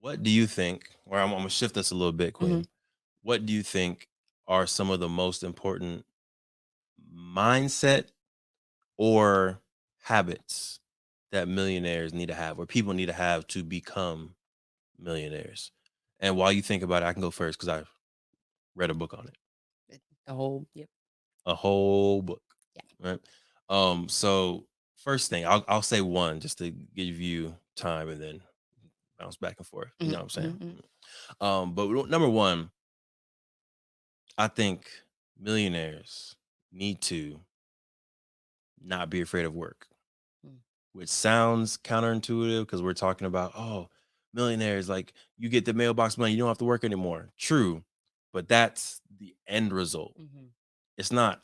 What do you think, or I'm gonna shift this a little bit, Hmm. Queen. What do you think are some of the most important mindset or habits that millionaires need to have, or people need to have to become millionaires? And while you think about it, I can go first because I've read a book on it, The whole, yep, a whole book, yeah. right? So first thing, I'll say one just to give you time, and then bounce back and forth. You Hmm. know what I'm saying? Hmm. But number one, I think millionaires need to not be afraid of work, which sounds counterintuitive because we're talking about, oh, millionaires, like you get the mailbox money, you don't have to work anymore. True, but that's the end result. Hmm. It's not,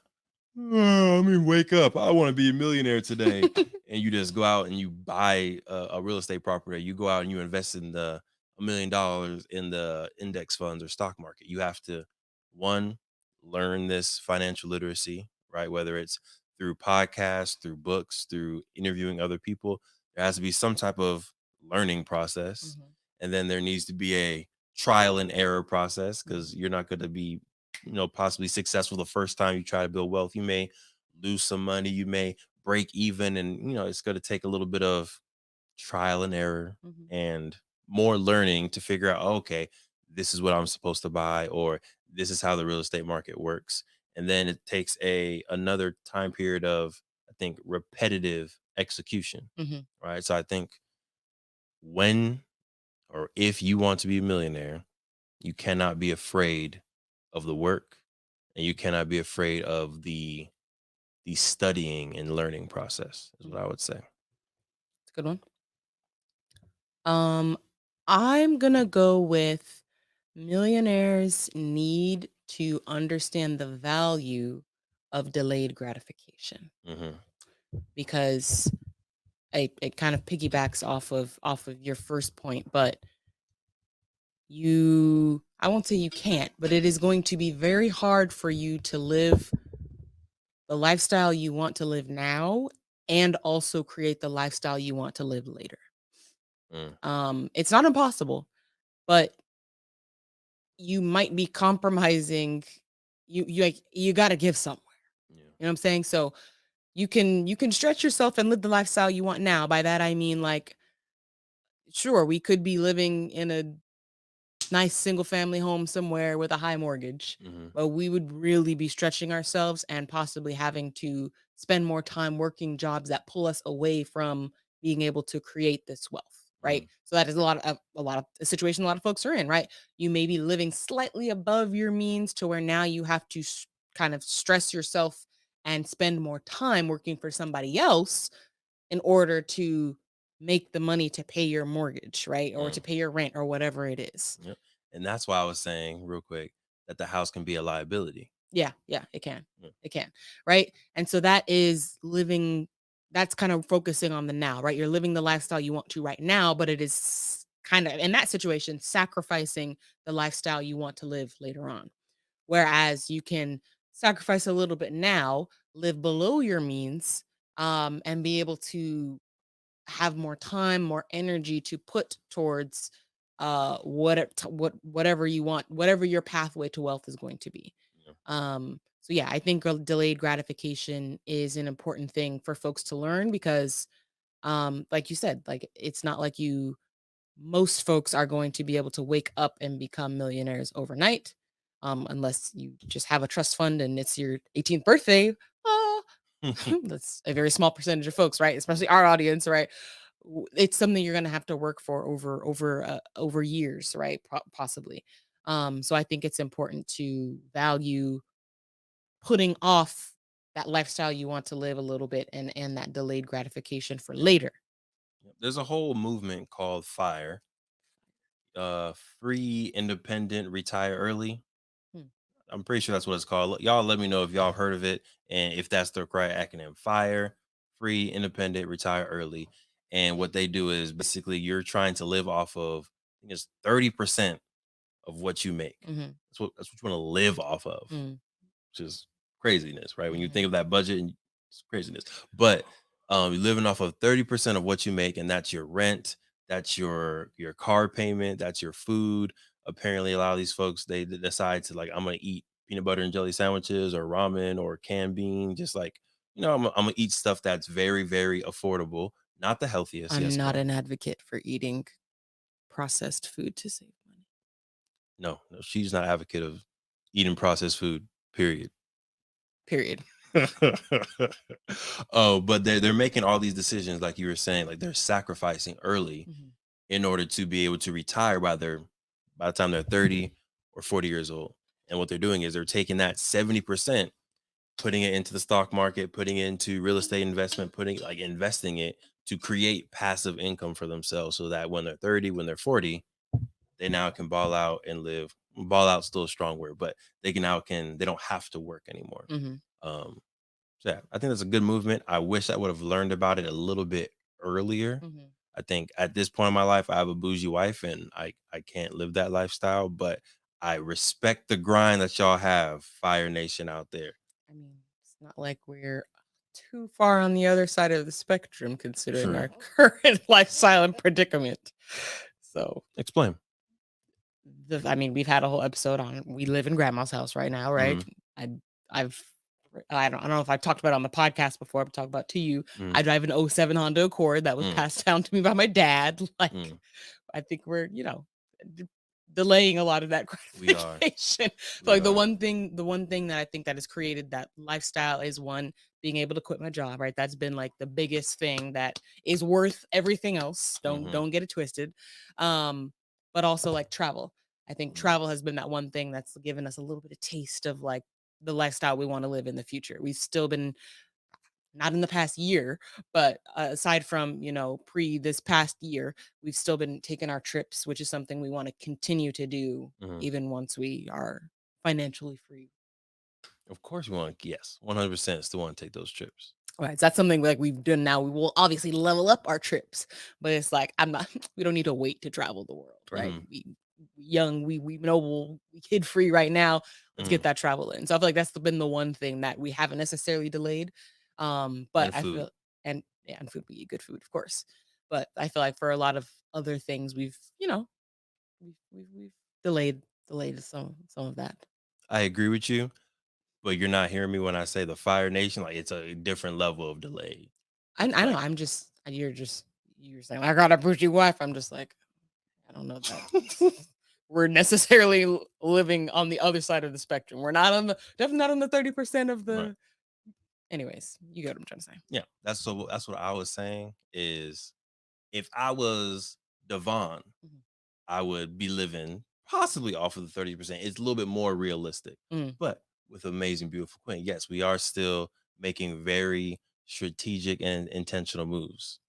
oh, I mean, wake up. I want to be a millionaire today. And you just go out and you buy a real estate property. You go out and you invest in the $1 million in the index funds or stock market. You have to, one, learn this financial literacy, right? Whether it's through podcasts, through books, through interviewing other people, there has to be some type of learning process. Hmm. And then there needs to be a trial and error process because Hmm. you're not going to be possibly successful the first time you try to build wealth. You may lose some money, you may break even, and it's going to take a little bit of trial and error Hmm. and more learning to figure out, okay, this is what I'm supposed to buy, or this is how the real estate market works. And then it takes a another time period of, I think, repetitive execution, Hmm. right? So I think when or if you want to be a millionaire, you cannot be afraid of the work, and you cannot be afraid of the studying and learning process, is what I would say. It's a good one. Um, I'm gonna go with millionaires need to understand the value of delayed gratification Hmm. because it kind of piggybacks off of your first point, but I won't say you can't, but it is going to be very hard for you to live the lifestyle you want to live now and also create the lifestyle you want to live later. Mm, It's not impossible, but you might be compromising. You got to give somewhere. yeah. You know what I'm saying? So you can stretch yourself and live the lifestyle you want now. By that I mean, like, sure, we could be living in a nice single family home somewhere with a high mortgage, Hmm. but we would really be stretching ourselves and possibly having to spend more time working jobs that pull us away from being able to create this wealth, right? Mm, So that is a lot of a situation a lot of folks are in, right? You may be living slightly above your means to where now you have to kind of stress yourself and spend more time working for somebody else in order to make the money to pay your mortgage, right? Or to mm, pay your rent or whatever it is. yep. And that's why I was saying real quick that the house can be a liability. Yeah, yeah, it can. Yeah. It can. Right? And so that is living that's kind of focusing on the now, right? You're living the lifestyle you want to right now, but it is kind of in that situation sacrificing the lifestyle you want to live later on. Whereas you can sacrifice a little bit now, live below your means, and be able to have more time, more energy to put towards whatever you want, whatever your pathway to wealth is going to be. Yeah. So yeah, I think delayed gratification is an important thing for folks to learn because like you said, like it's not like most folks are going to be able to wake up and become millionaires overnight. Unless you just have a trust fund and it's your 18th birthday. Ah, that's a very small percentage of folks, right? Especially our audience, right? It's something you're going to have to work for over years, right? Possibly. So I think it's important to value putting off that lifestyle you want to live a little bit and that delayed gratification for Yeah. later. Yep. There's a whole movement called FIRE, free, independent, retire early. Hmm. I'm pretty sure that's what it's called. Y'all let me know if y'all heard of it and if that's the correct acronym. FIRE, free, independent, retire early. And what they do is basically you're trying to live off of, I think it's 30% of what you make. Hmm. That's what you want to live off of, Hmm. which is craziness, right? When you Hmm. think of that budget, and it's craziness. But you're living off of 30% of what you make, and that's your rent, that's your car payment, that's your food. Apparently, a lot of these folks decide to like, I'm gonna eat peanut butter and jelly sandwiches or ramen or canned bean, just like I'm gonna eat stuff that's very, very affordable, not the healthiest. I'm Yes, not ma'am. an advocate for eating processed food to save money. No, no, she's not advocate of eating processed food. Period. Period. Oh, but they're making all these decisions, like you were saying, like they're sacrificing early Mhm. in order to be able to retire by the time they're 30 or 40 years old. And what they're doing is they're taking that 70%, putting it into the stock market, putting it into real estate investment, putting like investing it to create passive income for themselves so that when they're 30, when they're 40, they now can ball out and live. Ball out still a strong word, but they don't have to work anymore. Mhm. Um, so yeah, I think that's a good movement. I wish I would have learned about it a little bit earlier. Mhm. I think at this point in my life, I have a bougie wife and I can't live that lifestyle, but I respect the grind that y'all have, Fire Nation out there. I mean, it's not like we're too far on the other side of the spectrum considering True. our current lifestyle and predicament. So, Explain. I mean, we've had a whole episode on we live in grandma's house right now, right? Mm-hmm. I I've I don't know if I've talked about it on the podcast before, but talk about to you. Mm-hmm. I drive an '07 Honda Accord that was Mm-hmm. passed down to me by my dad. Like, Mm-hmm. I think we're, d delaying a lot of that We are. gratification. So, We like, are. the one thing that I think that has created that lifestyle is, one, being able to quit my job, right? That's been, like, the biggest thing that is worth everything else. Mm-hmm. Don't get it twisted. Um, but also, like, travel. I think Mm-hmm. travel has been that one thing that's given us a little bit of taste of, like, the lifestyle we wanna live in the future. We've still been, not in the past year, but aside from, pre this past year, we've still been taking our trips, which is something we want to continue to do Mm-hmm. even once we are financially free. Of course, we want, yes, 100% still want to take those trips. Right. So that's something like we've done now. We will obviously level up our trips, but it's like I'm not we don't need to wait to travel the world, right? Mm-hmm. We young, we know we kid free right now. Let's Mm-hmm. get that travel in. So I feel like that's been the one thing that we haven't necessarily delayed. But And I food. feel, and yeah, and food, we eat good food, of course. But I feel like for a lot of other things we've delayed some of that. I agree with you, but you're not hearing me when I say the Fire Nation. Like it's a different level of delay. I know, Like you're saying I got a bougie wife. I'm just like, I don't know that we're necessarily living on the other side of the spectrum. We're not on the definitely not on the 30% of right. the. Anyways, you get what I'm trying to say. Yeah. That's what I was saying is if I was Devon, Mhm. I would be living possibly off of the 30%. It's a little bit more realistic. Mm, But with amazing, beautiful Queen, yes, we are still making very strategic and intentional moves.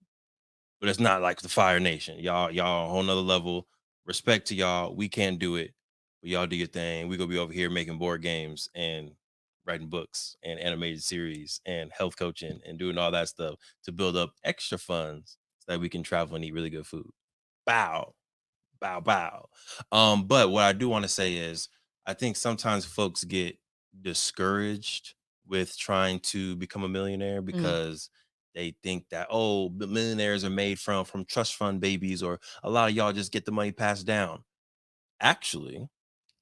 But it's not like the Fire Nation. Y'all a whole nother level. Respect to y'all. We can't do it. But y'all do your thing. We gonna be over here making board games and writing books and animated series and health coaching and doing all that stuff to build up extra funds so that we can travel and eat really good food. Bow. Bow bow. But what I do want to say is I think sometimes folks get discouraged with trying to become a millionaire mm, because they think that, oh, the millionaires are made from trust fund babies, or a lot of y'all just get the money passed down. Actually,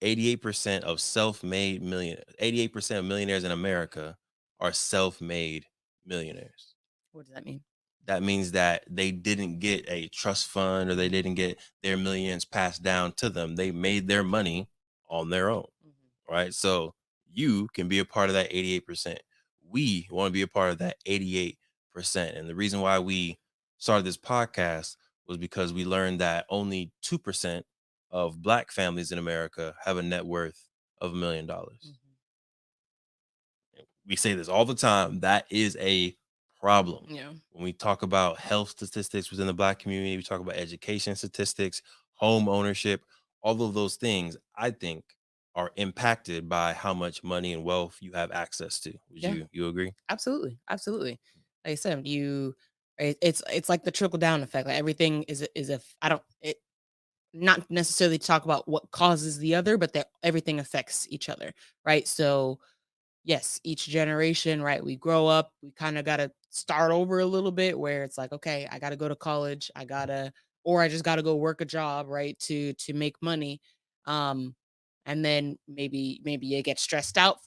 88% of self-made 88% of millionaires in America are self-made millionaires. what does that mean? That means that they didn't get a trust fund or they didn't get their millions passed down to them. They made their money on their own, Mhm. right? So you can be a part of that 88%. We want to be a part of that 88%. And the reason why we started this podcast was because we learned that only 2% of Black families in America have a net worth of $1 million. Mhm. We say this all the time. That is a problem. Yeah. When we talk about health statistics within the Black community, we talk about education statistics, home ownership, all of those things, I think, are impacted by how much money and wealth you have access to. Would Yeah. you agree? Absolutely. Absolutely. Like I said, it's like the trickle down effect. Like everything is a I don't it not necessarily to talk about what causes the other, but that everything affects each other, right? So yes, each generation, right? We grow up, we kind of got to start over a little bit where it's like, okay, I got to go to college, I got to or I just got to go work a job, right, to make money. Um, and then maybe you get stressed out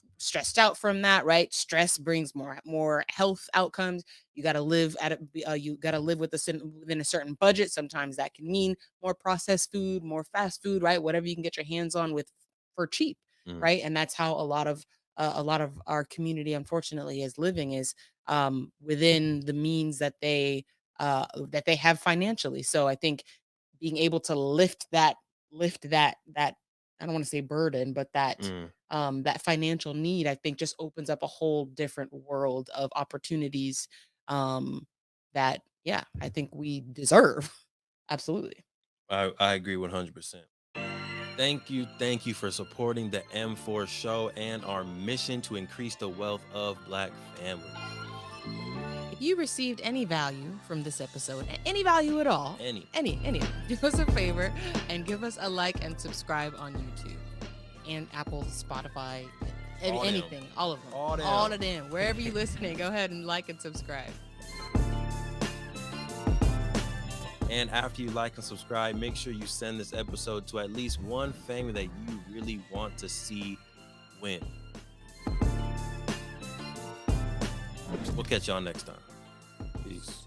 from that, right? Stress brings more health outcomes. You got to live you got to live within a certain budget. Sometimes that can mean more processed food, more fast food, right? Whatever you can get your hands on with for cheap, Mm, right? And that's how a lot of our community, unfortunately, is living, is within the means that they have financially. So I think being able to lift that I don't want to say burden, but mm. that financial need, I think, just opens up a whole different world of opportunities, that, yeah, I think we deserve. Absolutely. I agree 100%. Thank you for supporting the M4 show and our mission to increase the wealth of Black families. If you received any value from this episode, any value at all, Any, any, do us a favor and give us a like and subscribe on YouTube and Apple, Spotify, all them, anything, all of them, all all them. of them, wherever you're listening, go ahead and like and subscribe. And after you like and subscribe, make sure you send this episode to at least one family that you really want to see win. We'll catch y'all next time. Peace.